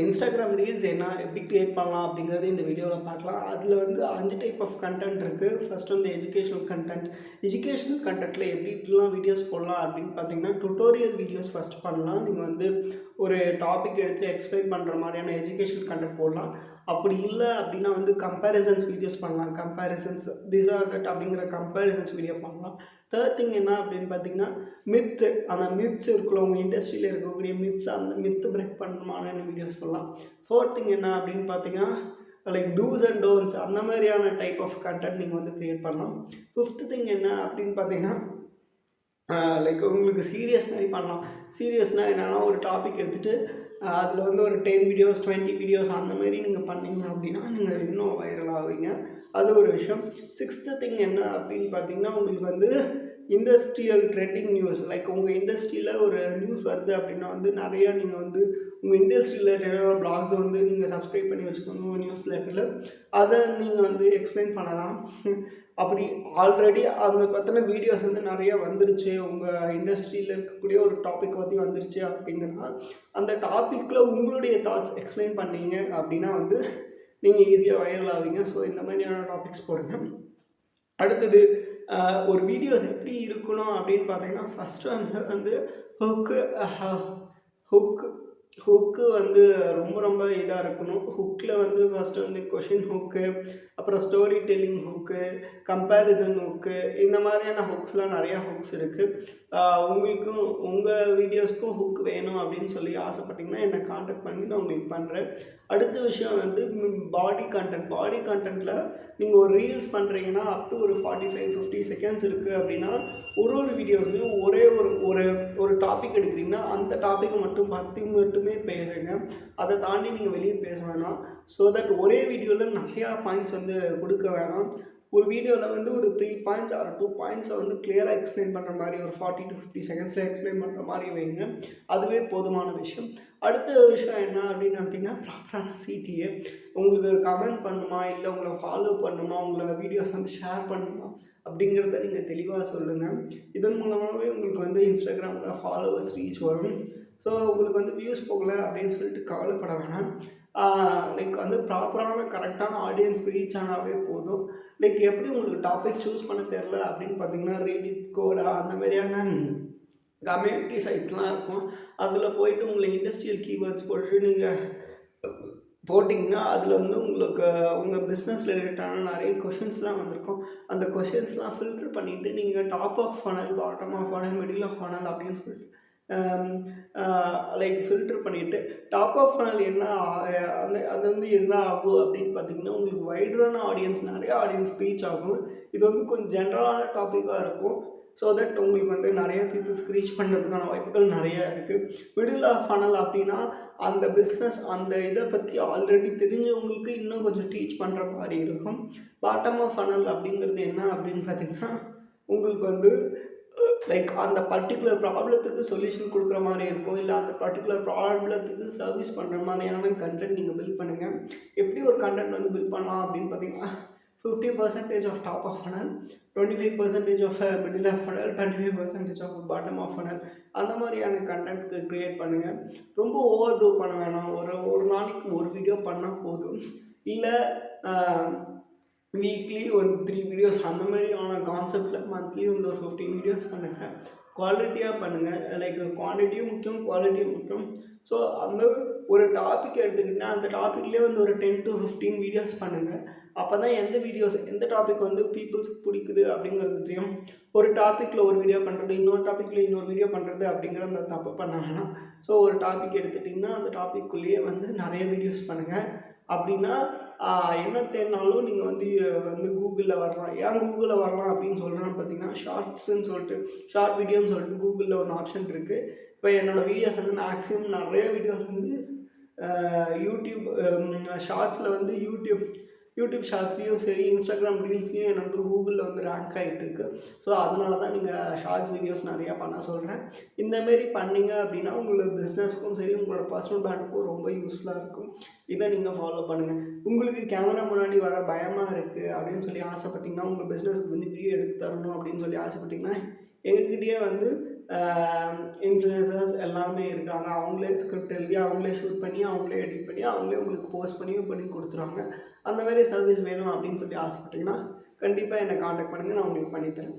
Instagram reels எப்படி create பண்ணலாம் அப்படிங்கிறது இந்த வீடியோவில் பார்க்கலாம். அதில் வந்து 5 டைப் ஆஃப் கண்டென்ட் இருக்குது. ஃபர்ஸ்ட் வந்து எஜுகேஷனல் கண்டென்ட். எஜுகேஷனல் கண்டென்ட்டில் எப்படிலாம் வீடியோஸ் போடலாம் அப்படின்னு பார்த்தீங்கன்னா, டுட்டோரியல் வீடியோஸ் ஃபஸ்ட் பண்ணலாம். நீங்கள் வந்து ஒரு டாபிக் எடுத்து எக்ஸ்பிளைன் பண்ணுற மாதிரியான எஜுகேஷனல் கண்டென்ட் போடலாம். அப்படி இல்லை அப்படின்னா வந்து கம்பேரிசன்ஸ் வீடியோஸ் பண்ணலாம். கம்பேரிசன்ஸ் திஸ் ஆர் தட் அப்படிங்கிற கம்பேரிசன்ஸ் வீடியோ பண்ணலாம். தேர்ட் திங் என்ன அப்படின்னு பார்த்தீங்கன்னா, மித்து. அந்த மித்ஸ் இருக்குல்ல, உங்கள் இண்டஸ்ட்ரியில் இருக்கக்கூடிய மித்ஸ், அந்த மித்து பிரேக் பண்ணுமான வீடியோஸ் பண்ணலாம். ஃபோர்த் திங் என்ன அப்படின்னு பார்த்தீங்கன்னா, லைக் டூஸ் அண்ட் டோன்ட்ஸ் அந்த மாதிரியான டைப் ஆஃப் கண்டென்ட் நீங்கள் வந்து க்ரியேட் பண்ணலாம். ஃபிஃப்த் திங் என்ன அப்படின்னு பார்த்தீங்கன்னா, லைக் உங்களுக்கு சீரியஸ் மாதிரி பண்ணலாம். சீரியஸ்னால் என்னென்னா, ஒரு டாபிக் எடுத்துகிட்டு அதில் வந்து ஒரு 10 வீடியோஸ் 20 வீடியோஸ் அந்த மாதிரி நீங்கள் பண்ணிங்க அப்படின்னா நீங்கள் இன்னும் வைரல் ஆவீங்க. அது ஒரு விஷயம். சிக்ஸ்த்து திங் என்ன அப்படின்னு பார்த்தீங்கன்னா, உங்களுக்கு வந்து இண்டஸ்ட்ரியல் ட்ரெண்டிங் நியூஸ். லைக் உங்கள் இண்டஸ்ட்ரியில் ஒரு நியூஸ் வருது அப்படின்னா வந்து நிறையா நீங்கள் வந்து உங்கள் இண்டஸ்ட்ரி ரிலேட்டடான பிளாக்ஸை வந்து நீங்கள் சப்ஸ்கிரைப் பண்ணி வச்சுக்கோங்க உங்கள் நியூஸ் லெட்டரில். அதை நீங்கள் வந்து எக்ஸ்பிளைன் பண்ணலாம். அப்படி ஆல்ரெடி அதை பற்றின வீடியோஸ் வந்து நிறையா வந்துருச்சு, உங்கள் இண்டஸ்ட்ரியில் இருக்கக்கூடிய ஒரு டாபிக் பற்றி வந்துருச்சு அப்படிங்கன்னா, அந்த டாப்பிக்கில் உங்களுடைய தாட்ஸ் எக்ஸ்பிளைன் பண்ணீங்க அப்படின்னா வந்து நீங்கள் ஈஸியாக வைரல் ஆவீங்க. ஸோ இந்த மாதிரியான டாபிக்ஸ் போடுங்க. அடுத்தது ஒரு வீடியோஸ் எப்படி இருக்கணும் அப்படின்னு பார்த்தீங்கன்னா, ஃபஸ்ட்டு வந்து ஹுக்கு வந்து ரொம்ப இதாக இருக்கணும். ஹுக்கில் வந்து ஃபஸ்ட்டு வந்து கொஷின் ஹுக்கு, அப்புறம் ஸ்டோரி டெல்லிங் ஹுக்கு, கம்பேரிசன் ஹுக்கு, இந்த மாதிரியான ஹுக்ஸ்லாம் நிறையா ஹுக்ஸ் இருக்குது. உங்களுக்கும் உங்கள் வீடியோஸ்க்கும் ஹுக் வேணும் அப்படின்னு சொல்லி ஆசைப்பட்டிங்கன்னா என்னை காண்டாக்ட் பண்ணி நான் உங்களுக்கு பண்ணுறேன். அடுத்த விஷயம் வந்து பாடி கண்டென்ட்டில் நீங்கள் ஒரு ரீல்ஸ் பண்ணுறீங்கன்னா அப் டு ஒரு 45-50 செகண்ட்ஸ் இருக்குது அப்படின்னா, ஒரு வீடியோஸ்லையும் ஒரே ஒரு டாபிக் எடுக்கிறீங்கன்னா அந்த டாப்பிக்கை மட்டுமே பேசுங்க. அதை தாண்டி நீங்கள் வெளியே பேச வேணாம். ஸோ தட் ஒரே வீடியோவில் நிறையா பாயிண்ட்ஸ் வந்து கொடுக்க வேணாம். ஒரு வீடியோவில் வந்து ஒரு 3 பாயிண்ட்ஸ் ஆர் 2 பாயிண்ட்ஸை வந்து கிளியராக எக்ஸ்பிளைன் பண்ணுற மாதிரி ஒரு 40-50 செகண்ட்ஸில் எக்ஸ்பிளைன் பண்ணுற மாதிரி வைங்க. அதுவே போதுமான விஷயம். அடுத்த விஷயம் என்ன அப்படின்னு பார்த்தீங்கன்னா, ப்ராப்பரான CTA. உங்களுக்கு கமெண்ட் பண்ணுமா, இல்லை உங்களை ஃபாலோ பண்ணுமா, உங்களை வீடியோஸ் வந்து ஷேர் பண்ணுமா அப்படிங்கிறத நீங்கள் தெளிவாக சொல்லுங்கள். இதன் மூலமாகவே உங்களுக்கு வந்து இன்ஸ்டாகிராமில் ஃபாலோவர்ஸ் ரீச் வரும். ஸோ உங்களுக்கு வந்து வியூஸ் போகலை அப்படின்னு சொல்லிட்டு கவலைப்பட வேணாம். லைக் வந்து ப்ராப்பரான கரெக்டான ஆடியன்ஸ்க்கு ரீச் ஆனாவே போதும். லைக் எப்படி உங்களுக்கு டாபிக்ஸ் சூஸ் பண்ண தெரில அப்படின்னு பார்த்தீங்கன்னா, ரெடிட், கோரா அந்த மாதிரியான கம்யூனிட்டி சைட்ஸ்லாம் இருக்கும். அதில் போயிட்டு உங்களை இண்டஸ்ட்ரியல் கீவேர்ட்ஸ் போட்டு நீங்கள் போட்டிங்கன்னா அதில் வந்து உங்களுக்கு உங்கள் பிஸ்னஸ் ரிலேட்டடான நிறைய கொஷின்ஸ்லாம் வந்திருக்கும். அந்த கொஷின்ஸ்லாம் ஃபில்டர் பண்ணிவிட்டு நீங்கள் top of funnel, bottom of funnel, middle of funnel அப்படின்னு சொல்லிட்டு லைக் ஃபில்டர் பண்ணிவிட்டு டாப் ஆஃப் ஃபனல் என்ன அது வந்து என்ன ஆகும் அப்படின்னு பார்த்தீங்கன்னா, உங்களுக்கு வைடரான ஆடியன்ஸ், நிறைய ஆடியன்ஸ் ரீச் ஆகும். இது வந்து கொஞ்சம் ஜென்ரலான டாப்பிக்காக இருக்கும். ஸோ தட் உங்களுக்கு வந்து நிறைய பீப்புள்ஸ்க்கு ரீச் பண்ணுறதுக்கான வாய்ப்புகள் நிறையா இருக்குது. மிடில் ஆஃப் ஃபனல் அப்படின்னா அந்த பிஸ்னஸ் அந்த இதை பற்றி ஆல்ரெடி தெரிஞ்சவங்களுக்கு இன்னும் கொஞ்சம் டீச் பண்ணுற மாதிரி இருக்கும். பாட்டம் ஆஃப் ஃபனல் அப்படிங்கிறது என்ன அப்படின்னு பார்த்தீங்கன்னா, உங்களுக்கு வந்து லைக் அந்த பர்டிகுலர் ப்ராப்ளத்துக்கு சொல்யூஷன் கொடுக்குற மாதிரி இருக்கும். இல்லை அந்த பர்டிகுலர் ப்ராப்ளத்துக்கு சர்வீஸ் பண்ணுற மாதிரியான கண்டென்ட் நீங்கள் பில்ட் பண்ணுங்கள். எப்படி ஒரு கண்டென்ட் வந்து பில்ட் பண்ணலாம் அப்படின்னு பார்த்தீங்கன்னா, 50% of top of funnel, 25% of middle of funnel, 25% of bottom of funnel, அந்த மாதிரியான கண்டென்ட் க்ரியேட் பண்ணுங்கள். ரொம்ப ஓவர் டூ பண்ண வேணாம். ஒரு நாளைக்கு ஒரு வீடியோ பண்ணால் போதும். இல்லை வீக்லி ஒரு 3 வீடியோஸ் அந்த மாதிரியான கான்செப்டில் மந்த்லி வந்து ஒரு 15 வீடியோஸ் பண்ணுங்கள். குவாலிட்டியாக பண்ணுங்கள். லைக் குவான்டிட்டியும் முக்கியம், குவாலிட்டியும் முக்கியம். ஸோ அந்த ஒரு டாபிக் எடுத்துக்கிட்டிங்கன்னா அந்த டாப்பிக்லேயே வந்து ஒரு 10-15 வீடியோஸ் பண்ணுங்கள். அப்போ தான் எந்த டாபிக் வந்து பீப்புள்ஸ்க்கு பிடிக்குது அப்படிங்கிறது தெரியும். ஒரு டாப்பிக்கில் ஒரு வீடியோ பண்ணுறது, இன்னொரு டாப்பிக்கில் இன்னொரு வீடியோ பண்ணுறது அப்படிங்கிற அந்த தப்பு பண்ண வேணாம். ஸோ ஒரு டாபிக் எடுத்துட்டிங்கன்னா அந்த டாப்பிக்குள்ளேயே வந்து நிறைய வீடியோஸ் பண்ணுங்கள். அப்படின்னா என்ன தேடினாலும் நீங்கள் வந்து கூகுளில் வரலாம். ஏன் கூகுளில் வரலாம் அப்படின்னு சொல்கிறேன்னு பார்த்தீங்கன்னா, ஷார்ட்ஸ்ன்னு சொல்லிட்டு ஷார்ட் வீடியோன்னு சொல்லிட்டு கூகுளில் ஒன்று ஆப்ஷன் இருக்குது. இப்போ என்னோடய வீடியோஸ் வந்து மேக்ஸிமம் நிறைய வீடியோஸ் வந்து யூடியூப் ஷார்ட்ஸில் வந்து யூடியூப் ஷார்ட்ஸ்லேயும் சரி, இன்ஸ்டாகிராம் ரீல்ஸ்லேயும் எனக்கு வந்து கூகுளில் வந்து ரேங்க் ஆகிட்டு இருக்கு. ஸோ அதனால தான் நீங்கள் ஷார்ட்ஸ் வீடியோஸ் நிறையா பண்ண சொல்கிறேன். இந்தமாரி பண்ணிங்க அப்படின்னா உங்களோட பிஸ்னஸ்க்கும் சரி, உங்களோட பர்சனல் பிராண்டுக்கும் ரொம்ப யூஸ்ஃபுல்லாக இருக்கும். இதை நீங்கள் ஃபாலோ பண்ணுங்கள். உங்களுக்கு கேமரா முன்னாடி வர பயமாக இருக்குது அப்படின்னு சொல்லி ஆசைப்பட்டிங்கன்னா, உங்கள் பிஸ்னஸ்க்கு வந்து வீடியோ எடுத்து தரணும் அப்படின்னு சொல்லி ஆசைப்பட்டிங்கன்னா, எங்ககிட்டயே வந்து இன்ஃப்ளூயன்சர்ஸ் எல்லாமே இருக்காங்க. அவங்களே ஸ்கிரிப்ட் எழுதி, அவங்களே ஷூட் பண்ணி, அவங்களே எடிட் பண்ணி, அவங்களே உங்களுக்கு போஸ்ட் பண்ணி கொடுத்துருவாங்க. அந்த மாதிரி சர்வீஸ் வேணும் அப்படின்னு சொல்லி ஆசைப்பட்டீங்கன்னா, கண்டிப்பாக என்னை காண்டாக்ட் பண்ணுங்கள். நான் உங்களுக்கு பண்ணித்தரேன்.